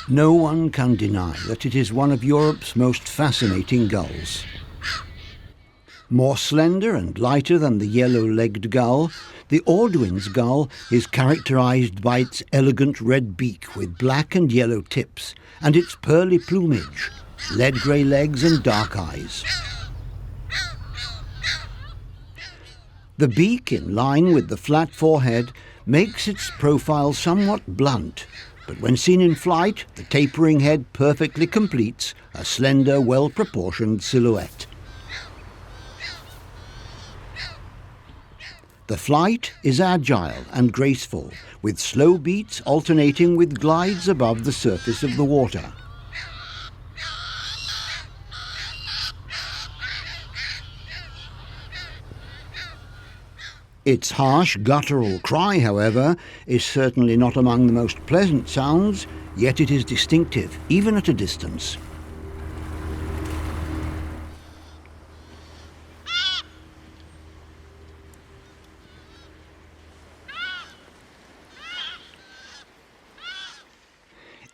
No one can deny that it is one of Europe's most fascinating gulls. More slender and lighter than the yellow-legged gull, the Audouin's gull is characterized by its elegant red beak with black and yellow tips and its pearly plumage, lead-grey legs and dark eyes. The beak, in line with the flat forehead, makes its profile somewhat blunt, but when seen in flight, the tapering head perfectly completes a slender, well-proportioned silhouette. The flight is agile and graceful, with slow beats alternating with glides above the surface of the water. Its harsh guttural cry, however, is certainly not among the most pleasant sounds, yet it is distinctive, even at a distance.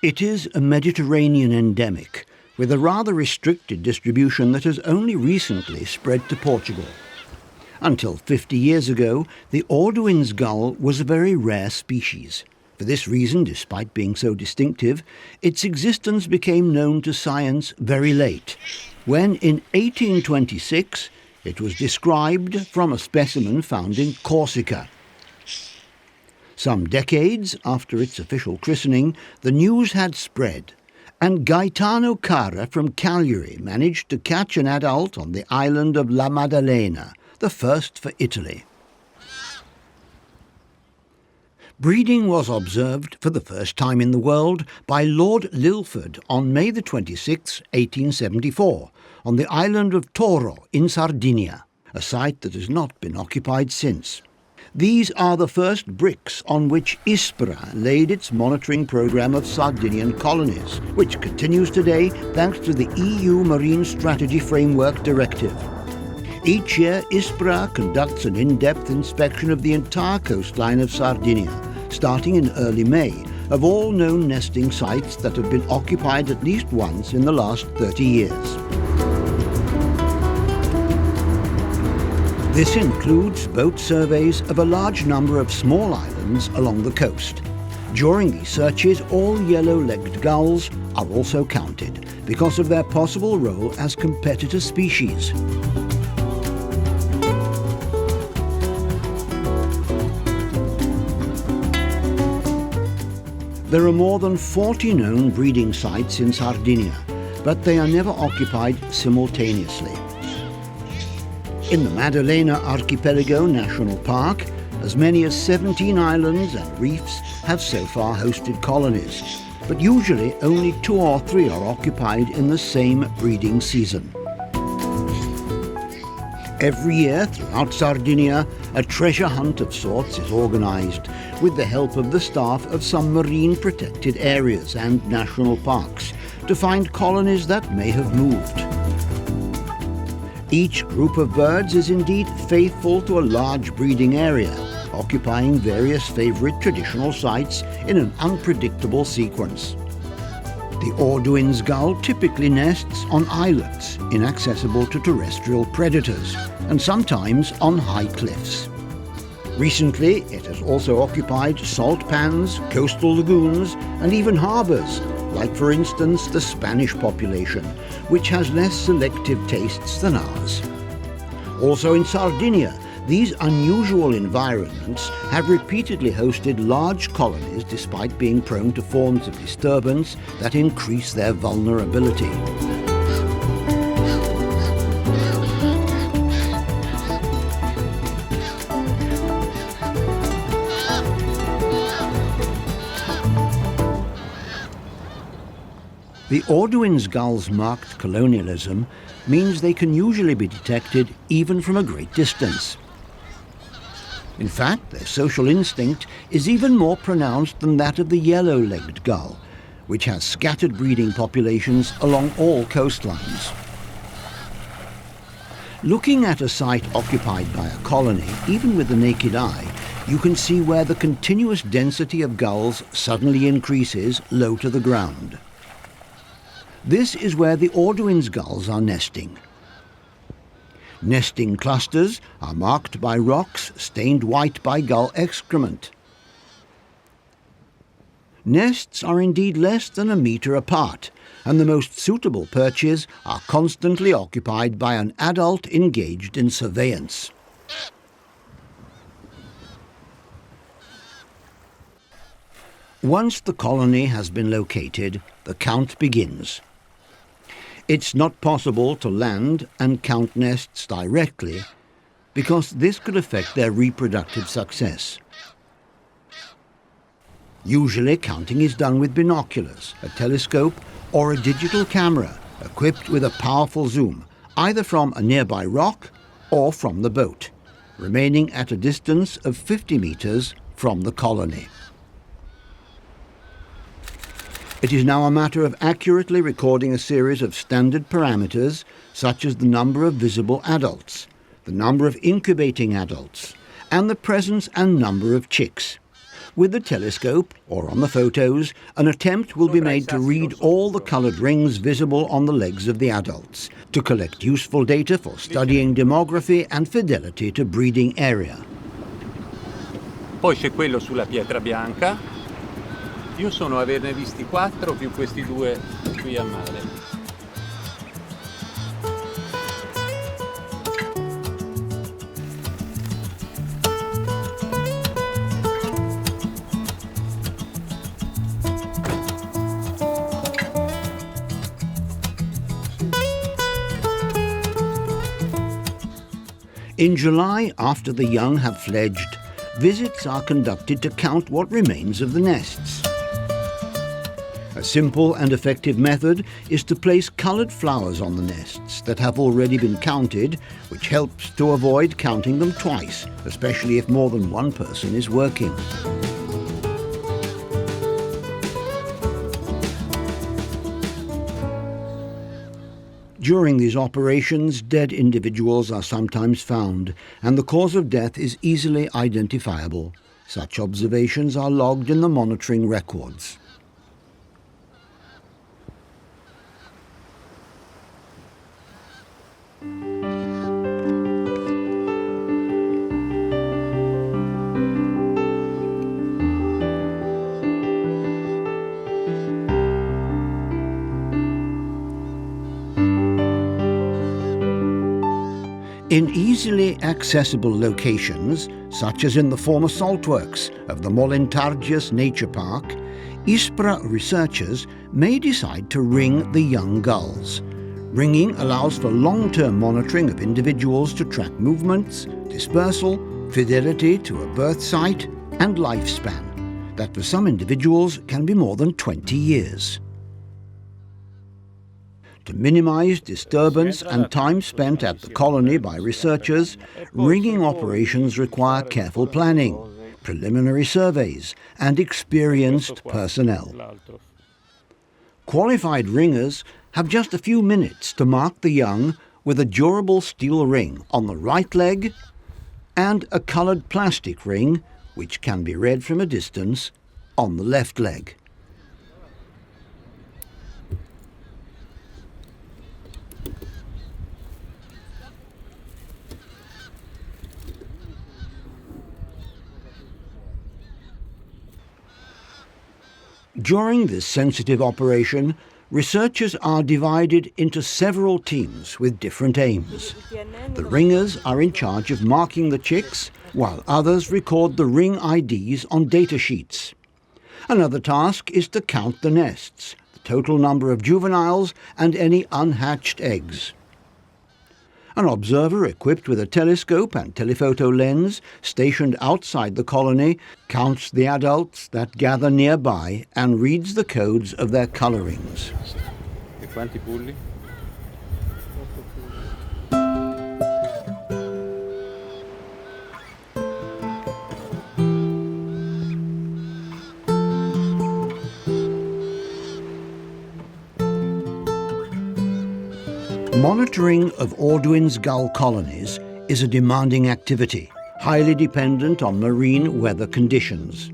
It is a Mediterranean endemic, with a rather restricted distribution that has only recently spread to Portugal. Until 50 years ago, the Audouin's gull was a very rare species. For this reason, despite being so distinctive, its existence became known to science very late, when in 1826 it was described from a specimen found in Corsica. Some decades after its official christening, the news had spread, and Gaetano Cara from Cagliari managed to catch an adult on the island of La Maddalena, the first for Italy. Breeding was observed for the first time in the world by Lord Lilford on May 26, 1874, on the island of Toro in Sardinia, a site that has not been occupied since. These are the first bricks on which ISPRA laid its monitoring programme of Sardinian colonies, which continues today thanks to the EU Marine Strategy Framework Directive. Each year, ISPRA conducts an in-depth inspection of the entire coastline of Sardinia, starting in early May, of all known nesting sites that have been occupied at least once in the last 30 years. This includes boat surveys of a large number of small islands along the coast. During these searches, all yellow-legged gulls are also counted because of their possible role as competitor species. There are more than 40 known breeding sites in Sardinia, but they are never occupied simultaneously. In the Maddalena Archipelago National Park, as many as 17 islands and reefs have so far hosted colonies, but usually only 2 or 3 are occupied in the same breeding season. Every year throughout Sardinia, a treasure hunt of sorts is organised with the help of the staff of some marine protected areas and national parks to find colonies that may have moved. Each group of birds is indeed faithful to a large breeding area, occupying various favourite traditional sites in an unpredictable sequence. The Audouin's gull typically nests on islets, inaccessible to terrestrial predators, and sometimes on high cliffs. Recently, it has also occupied salt pans, coastal lagoons, and even harbours, like for instance the Spanish population, which has less selective tastes than ours. Also in Sardinia, these unusual environments have repeatedly hosted large colonies despite being prone to forms of disturbance that increase their vulnerability. The Audouin's gull's marked colonialism means they can usually be detected even from a great distance. In fact, their social instinct is even more pronounced than that of the yellow-legged gull, which has scattered breeding populations along all coastlines. Looking at a site occupied by a colony, even with the naked eye, you can see where the continuous density of gulls suddenly increases low to the ground. This is where the Audouin's gulls are nesting. Nesting clusters are marked by rocks stained white by gull excrement. Nests are indeed less than a metre apart, and the most suitable perches are constantly occupied by an adult engaged in surveillance. Once the colony has been located, the count begins. It's not possible to land and count nests directly because this could affect their reproductive success. Usually counting is done with binoculars, a telescope or a digital camera equipped with a powerful zoom, either from a nearby rock or from the boat, remaining at a distance of 50 meters from the colony. It is now a matter of accurately recording a series of standard parameters such as the number of visible adults, the number of incubating adults, and the presence and number of chicks. With the telescope, or on the photos, an attempt will be made to read all the coloured rings visible on the legs of the adults, to collect useful data for studying demography and fidelity to breeding area. Poi c'è quello sulla pietra bianca. Io sono averne visti 4 più questi 2 qui a mare. In July, after the young have fledged, visits are conducted to count what remains of the nests. A simple and effective method is to place coloured flowers on the nests that have already been counted, which helps to avoid counting them twice, especially if more than one person is working. During these operations, dead individuals are sometimes found, and the cause of death is easily identifiable. Such observations are logged in the monitoring records. In easily accessible locations, such as in the former saltworks of the Molentargius Nature Park, ISPRA researchers may decide to ring the young gulls. Ringing allows for long-term monitoring of individuals to track movements, dispersal, fidelity to a birth site, and lifespan, that for some individuals can be more than 20 years. To minimize disturbance and time spent at the colony by researchers, ringing operations require careful planning, preliminary surveys, and experienced personnel. Qualified ringers have just a few minutes to mark the young with a durable steel ring on the right leg and a coloured plastic ring, which can be read from a distance, on the left leg. During this sensitive operation, researchers are divided into several teams with different aims. The ringers are in charge of marking the chicks, while others record the ring IDs on data sheets. Another task is to count the nests, the total number of juveniles, and any unhatched eggs. An observer equipped with a telescope and telephoto lens stationed outside the colony counts the adults that gather nearby and reads the codes of their colorings. E quanti pulli? Monitoring of Audouin's gull colonies is a demanding activity, highly dependent on marine weather conditions.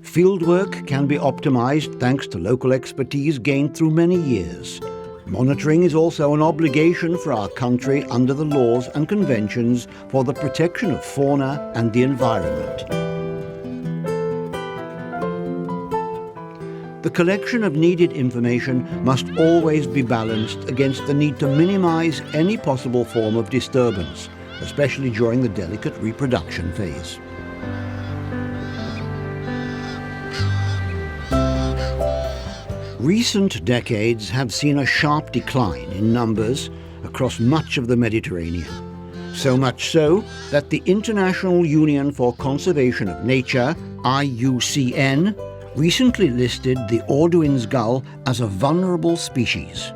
Fieldwork can be optimized thanks to local expertise gained through many years. Monitoring is also an obligation for our country under the laws and conventions for the protection of fauna and the environment. The collection of needed information must always be balanced against the need to minimize any possible form of disturbance, especially during the delicate reproduction phase. Recent decades have seen a sharp decline in numbers across much of the Mediterranean. So much so that the International Union for Conservation of Nature, IUCN, recently listed the Audouin's gull as a vulnerable species.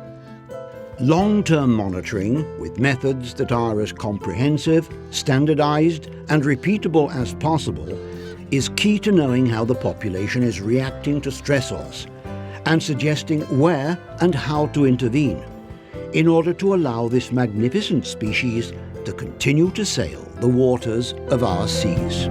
Long-term monitoring, with methods that are as comprehensive, standardized, and repeatable as possible, is key to knowing how the population is reacting to stressors and suggesting where and how to intervene in order to allow this magnificent species to continue to sail the waters of our seas.